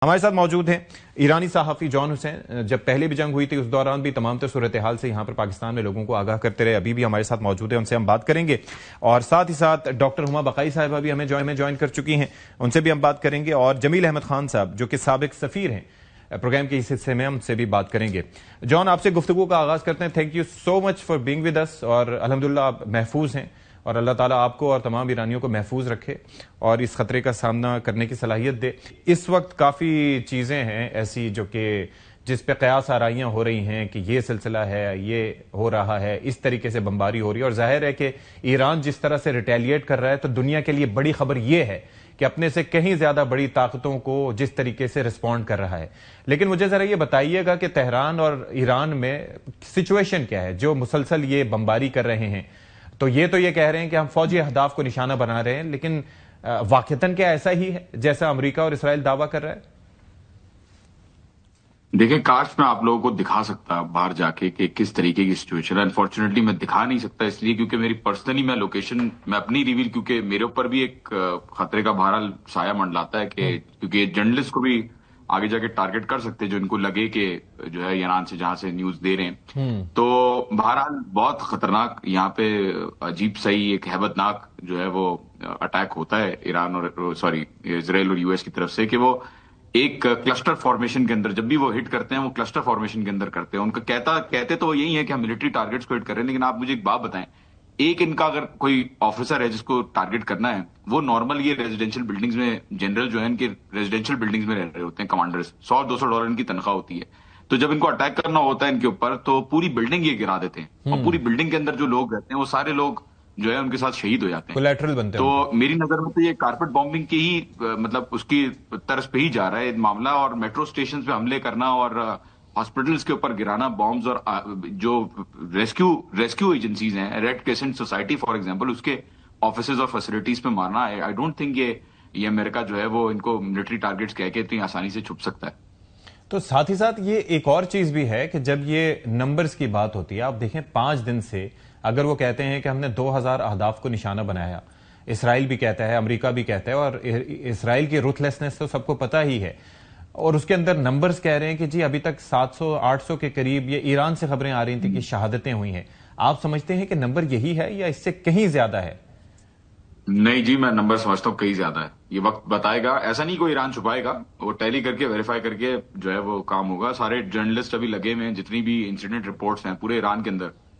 ہمارے ساتھ موجود ہیں ایرانی صحافی جان حسین. جب پہلے بھی جنگ ہوئی تھی اس دوران بھی تمام تر صورتحال سے یہاں پر پاکستان میں لوگوں کو آگاہ کرتے رہے. ابھی بھی ہمارے ساتھ موجود ہیں, ان سے ہم بات کریں گے. اور ساتھ ہی ساتھ ڈاکٹر ہما بقائی صاحبہ بھی ہمیں جوائن کر چکی ہیں, ان سے بھی ہم بات کریں گے. اور جمیل احمد خان صاحب جو کہ سابق سفیر ہیں پروگرام کے اس حصے میں, ہم سے بھی بات کریں گے. جان, آپ سے گفتگو کا آغاز کرتے ہیں. Thank you so much for being with us. اور الحمدللہ آپ محفوظ ہیں اور اللہ تعالیٰ آپ کو اور تمام ایرانیوں کو محفوظ رکھے اور اس خطرے کا سامنا کرنے کی صلاحیت دے. اس وقت کافی چیزیں ہیں ایسی جو کہ جس پہ قیاس آرائیاں ہو رہی ہیں کہ یہ سلسلہ ہے, یہ ہو رہا ہے, اس طریقے سے بمباری ہو رہی ہے. اور ظاہر ہے کہ ایران جس طرح سے ریٹیلیٹ کر رہا ہے تو دنیا کے لیے بڑی خبر یہ ہے کہ اپنے سے کہیں زیادہ بڑی طاقتوں کو جس طریقے سے رسپونڈ کر رہا ہے. لیکن مجھے ذرا یہ بتائیے گا کہ تہران اور ایران میں سچویشن کیا ہے جو مسلسل یہ بمباری کر رہے ہیں. تو یہ کہہ رہے ہیں کہ ہم فوجی اہداف کو نشانہ بنا رہے ہیں, لیکن واقعتاً کیا ایسا ہی ہے جیسا امریکہ اور اسرائیل دعویٰ کر رہا ہے؟ دیکھیں, کاش میں آپ لوگوں کو دکھا سکتا باہر جا کے کہ کس طریقے کی سچویشن ہے. انفارچونیٹلی میں دکھا نہیں سکتا اس لیے کیونکہ میری پرسنلی میں لوکیشن میں اپنی ریویل, کیونکہ میرے اوپر بھی ایک خطرے کا بہرحال سایہ منڈلاتا ہے کہ کیونکہ جرنلسٹ کو بھی آگے جا کے ٹارگٹ کر سکتے جو ان کو لگے کہ جو ہے ایران سے جہاں سے نیوز دے رہے ہیں. تو بہرحال بہت خطرناک یہاں پہ عجیب صحیح ایک ہیبت ناک جو ہے وہ اٹیک ہوتا ہے ایران اور اسرائیل اور یو ایس کی طرف سے کہ وہ ایک کلسٹر فارمیشن کے اندر جب بھی وہ ہٹ کرتے ہیں وہ کلسٹر فارمیشن کے اندر کرتے ہیں. ان کا کہتے تو وہ یہی ہے کہ ہم ملٹری ٹارگٹس کو ہٹ کر رہے ہیں, لیکن آپ مجھے ایک بات بتائیں, ایک ان کا اگر کوئی آفیسر ہے جس کو ٹارگٹ کرنا ہے, وہ نارمل یہ ریزیڈینشیل بلڈنگز میں جنرل جو ہے ان کے ریزیڈینشیل بلڈنگز میں رہ رہے ہوتے ہیں کمانڈرز, $100-200 ان کی تنخواہ ہوتی ہے. تو جب ان کو اٹیک کرنا ہوتا ہے ان کے اوپر تو پوری بلڈنگ یہ گرا دیتے ہیں اور پوری بلڈنگ کے اندر جو لوگ رہتے ہیں وہ سارے لوگ جو ہے ان کے ساتھ شہید ہو جاتے ہیں. کولیٹرل بنتے ہیں. تو میری نظر میں تو یہ کارپیٹ بامبنگ کی ہی مطلب اس کی طرز پہ ہی جا رہا ہے معاملہ, اور میٹرو اسٹیشن پہ حملے کرنا اور ہاسپٹلس کے اوپر گرانا بامبز, اور جو ریسکیو ایجنسیز ہیں, Red Crescent Society for example, اس کے آفیسز اور فیسلٹیز پہ مارنا. آئی ڈونٹ تھنک یہ امریکہ جو ہے وہ ان کو ملٹری ٹارگٹس کہہ کے اتنی آسانی سے چھپ سکتا ہے. تو ساتھ ہی ساتھ یہ ایک اور چیز بھی ہے کہ جب یہ نمبرز کی بات ہوتی ہے, آپ دیکھیں 5 دن سے اگر وہ کہتے ہیں کہ ہم نے 2000 اہداف کو نشانہ بنایا, اسرائیل بھی کہتا ہے, امریکہ بھی کہتا ہے, اور اسرائیل کی رuthlessness تو سب کو پتہ ہی ہے, اور اس کے اندر نمبرز کہہ رہے ہیں کہ جی ابھی تک 700-800 کے قریب یہ ایران سے خبریں آ رہی تھیں کہ شہادتیں ہوئی ہیں. آپ سمجھتے ہیں کہ نمبر یہی ہے یا اس سے کہیں زیادہ ہے؟ نہیں جی, میں نمبر سمجھتا ہوں کہیں زیادہ ہے. یہ وقت بتائے گا, ایسا نہیں کوئی ایران چھپائے گا, وہ ٹیلی کر کے ویریفائی کر کے جو ہے وہ کام ہوگا. سارے جرنلسٹ ابھی لگے ہوئے ہیں, جتنی بھی انسیڈنٹ رپورٹس ہیں پورے ایران کے اندر